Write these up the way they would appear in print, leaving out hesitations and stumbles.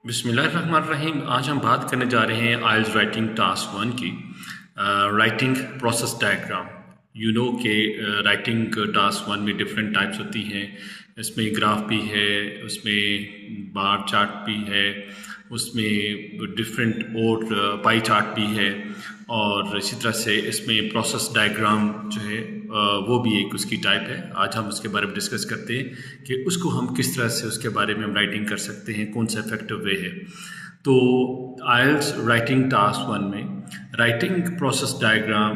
बिस्मिल्लाहिर्रहमानिर्रहीम। आज हम बात करने जा रहे हैं आइल्स राइटिंग टास्क 1 की writing process diagram. You know के राइटिंग टास्क 1 में डिफरेंट टाइप्स होती हैं। इसमें ग्राफ भी है, उसमें बार चार्ट भी है, उसमें डिफरेंट और पाई चार्ट भी है, और इसी तरह से इसमें प्रोसेस डायग्राम जो है वो भी एक उसकी टाइप है। आज हम उसके बारे में डिस्कस करते हैं कि उसको हम किस तरह से उसके बारे में हम राइटिंग कर सकते हैं, कौन सा इफेक्टिव वे है। तो आइल्स राइटिंग टास्क 1 में राइटिंग प्रोसेस डायग्राम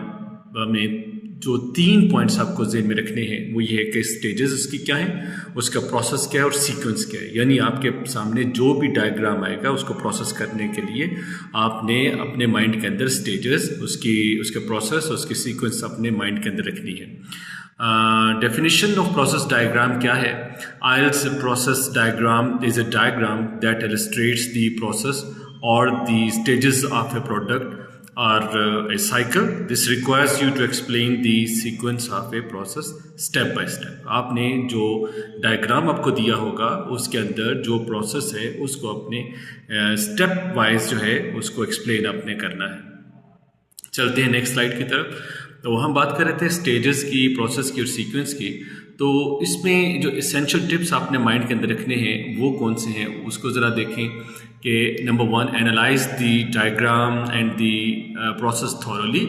में जो 3 पॉइंट्स आपको ज़हन में रखने हैं वो ये है कि स्टेजेस उसकी क्या है, उसका प्रोसेस क्या है और सीक्वेंस क्या है। यानी आपके सामने जो भी डायग्राम आएगा उसको प्रोसेस करने के लिए आपने अपने माइंड के अंदर स्टेजेस, उसके प्रोसेस, उसकी सीक्वेंस अपने माइंड के अंदर रखनी है। डेफिनेशन ऑफ प्रोसेस डायग्राम क्या है? आइल्स process diagram is a diagram that illustrates the process और the stages of a product or a cycle. This requires you to explain the sequence of a process step by step. आपने जो diagram आपको दिया होगा उसके अंदर जो process है उसको अपने स्टेप वाइज जो है उसको एक्सप्लेन आपने करना है। चलते हैं नेक्स्ट स्लाइड की तरफ। तो हम बात कर रहे थे स्टेजेस की, प्रोसेस की और सीक्वेंस की। तो इसमें जो एसेंशियल टिप्स आपने माइंड के अंदर रखने हैं वो कौन से हैं उसको ज़रा देखें कि number 1, analyse the diagram and the process thoroughly,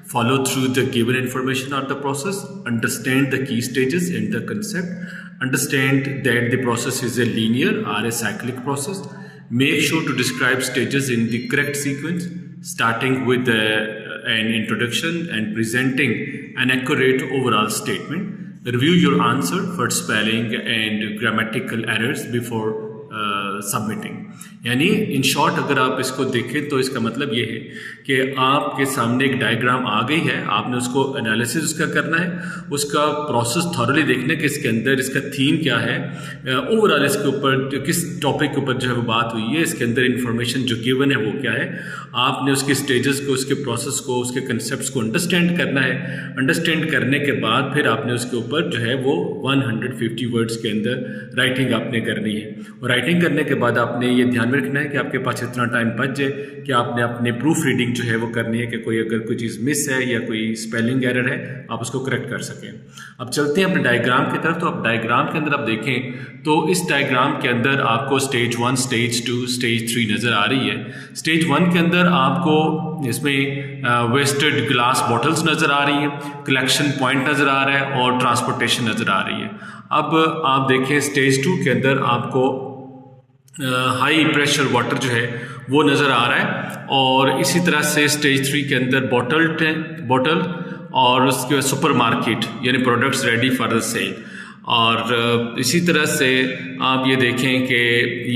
follow through the given information of the process, understand the key stages in the concept, understand that the process is a linear or a cyclic process, make sure to describe stages in the correct sequence, starting with an introduction and presenting an accurate overall statement, review your answer for spelling and grammatical errors before submitting. यानी in short अगर आप इसको देखें तो इसका मतलब ये है कि आपके सामने एक डायग्राम आ गई है, आपने उसको एनालिसिस उसका करना है, उसका प्रोसेस थॉरली देखना है कि इसके अंदर इसका थीम क्या है, ओवरऑल इसके ऊपर किस टॉपिक के ऊपर जो है वो बात हुई है, इसके अंदर इंफॉर्मेशन जो गिवन है वो क्या है। आपने उसके स्टेजेस को, उसके प्रोसेस को, उसके कंसेप्ट को अंडरस्टैंड करना है। अंडरस्टैंड करने के बाद फिर आपने उसके ऊपर जो है वो 150 वर्ड्स के अंदर राइटिंग आपने करनी है। और राइटिंग करने के बाद आपने ये ध्यान में रखना है कि आपके पास इतना टाइम बच जाए कि आपने अपने प्रूफ रीडिंग जो है वो करनी है कि अगर कोई चीज़ मिस है या कोई स्पेलिंग एरर है आप उसको करेक्ट कर सकें। अब चलते हैं अपने डायग्राम की तरफ। तो अब डायग्राम के अंदर आप देखें तो इस डायग्राम के अंदर आपको स्टेज 1, स्टेज 2, स्टेज 3 नज़र आ रही है। स्टेज 1 के अंदर आपको इसमें वेस्टेड ग्लास बॉटल्स नज़र आ रही हैं, कलेक्शन पॉइंट नज़र आ रहा है और ट्रांसपोर्टेशन नज़र आ रही है। अब आप देखें स्टेज 2 के अंदर आपको हाई प्रेशर वाटर जो है वो नज़र आ रहा है, और इसी तरह से स्टेज 3 के अंदर बॉटल और उसके बाद सुपरमार्केट यानी products ready for the sale. और इसी तरह से आप ये देखें कि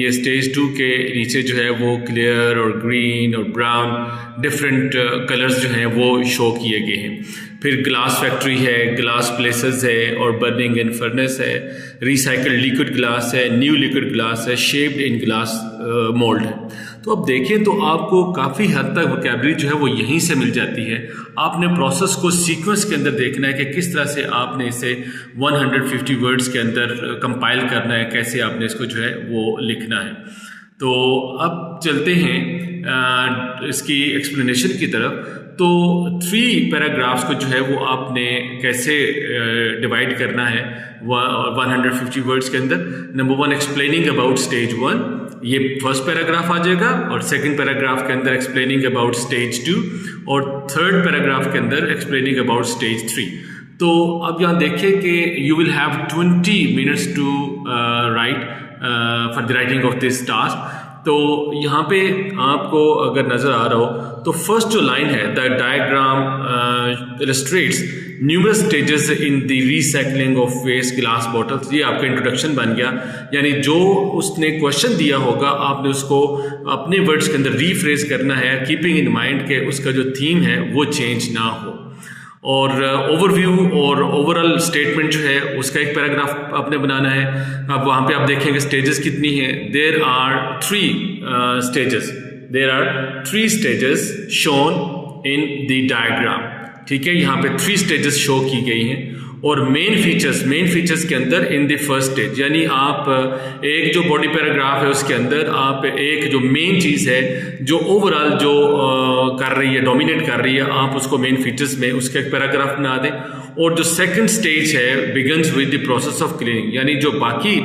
ये स्टेज 2 के नीचे जो है वो क्लियर और ग्रीन और ब्राउन डिफरेंट कलर्स जो हैं वो शो किए गए हैं। फिर ग्लास फैक्ट्री है, ग्लास प्लेसेस है और बर्निंग इन फर्नेस है, रिसाइकल्ड लिक्विड ग्लास है, न्यू लिक्विड ग्लास है, शेप्ड इन ग्लास मोल्ड है। तो अब देखें तो आपको काफ़ी हद तक वोकैबुलरी जो है वो यहीं से मिल जाती है। आपने प्रोसेस को सीक्वेंस के अंदर देखना है कि किस तरह से आपने इसे 150 वर्ड्स के अंदर कंपाइल करना है, कैसे आपने इसको जो है वो लिखना है। तो अब चलते हैं इसकी एक्सप्लेनेशन की तरफ। तो 3 पैराग्राफ्स को जो है वो आपने कैसे डिवाइड करना है 150 वर्ड्स के अंदर। नंबर 1, एक्सप्लेनिंग अबाउट स्टेज 1, ये फर्स्ट पैराग्राफ आ जाएगा, और सेकंड पैराग्राफ के अंदर एक्सप्लेनिंग अबाउट स्टेज 2, और थर्ड पैराग्राफ के अंदर एक्सप्लेनिंग अबाउट स्टेज 3। तो अब यहाँ देखिए कि you will have 20 minutes to write for the writing of this task. तो यहाँ पे आपको अगर नज़र आ रहा हो तो फर्स्ट जो लाइन है, the diagram illustrates numerous stages in the recycling of waste glass bottles, ये आपका इंट्रोडक्शन बन गया। यानी जो उसने क्वेश्चन दिया होगा आपने उसको अपने वर्ड्स के अंदर रीफ्रेज करना है, कीपिंग इन माइंड के उसका जो थीम है वो चेंज ना हो। और ओवरव्यू और ओवरऑल स्टेटमेंट जो है उसका एक पैराग्राफ आपने बनाना है। अब वहाँ पे आप देखेंगे स्टेजेस कितनी हैं। There are 3 stages shown in the diagram. ठीक है, यहाँ पे 3 स्टेजेस शो की गई हैं, और मेन फीचर्स के अंदर इन द फर्स्ट स्टेज, यानी आप एक जो बॉडी पैराग्राफ है उसके अंदर आप एक जो मेन चीज़ है जो ओवरऑल जो कर रही है, डोमिनेट कर रही है, आप उसको मेन फीचर्स में उसका एक पैराग्राफ बना दें। और जो सेकंड स्टेज है begins with the process of cleaning, यानी जो बाकी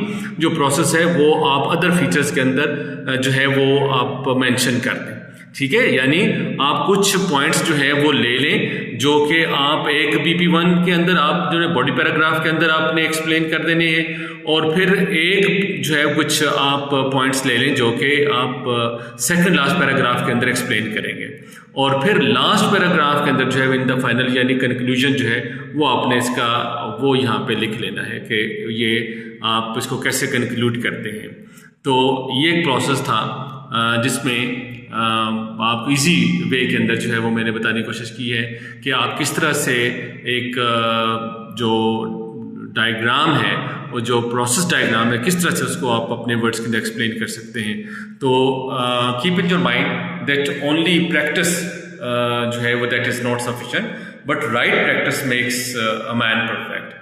जो प्रोसेस है वो आप अदर फीचर्स के अंदर जो है वो आप मेंशन कर दें। ठीक है, यानी आप कुछ पॉइंट्स जो है वो ले लें जो कि आप एक BP1 के अंदर आप जो है बॉडी पैराग्राफ के अंदर आपने एक्सप्लेन कर देने हैं, और फिर एक जो है कुछ आप पॉइंट्स ले लें जो कि आप सेकंड लास्ट पैराग्राफ के अंदर एक्सप्लेन करेंगे, और फिर लास्ट पैराग्राफ के अंदर जो है इन द फाइनल यानी कंक्लूजन जो है वो आपने इसका वो यहाँ पे लिख लेना है कि ये आप इसको कैसे कंक्लूड करते हैं। तो ये एक प्रोसेस था जिसमें आप इजी वे के अंदर जो है वो मैंने बताने की कोशिश की है कि आप किस तरह से एक जो डायग्राम है और जो प्रोसेस डायग्राम है किस तरह से उसको आप अपने वर्ड्स के अंदर एक्सप्लेन कर सकते हैं। तो keep in your mind that only practice जो है वो that is not sufficient, but right practice makes a man perfect.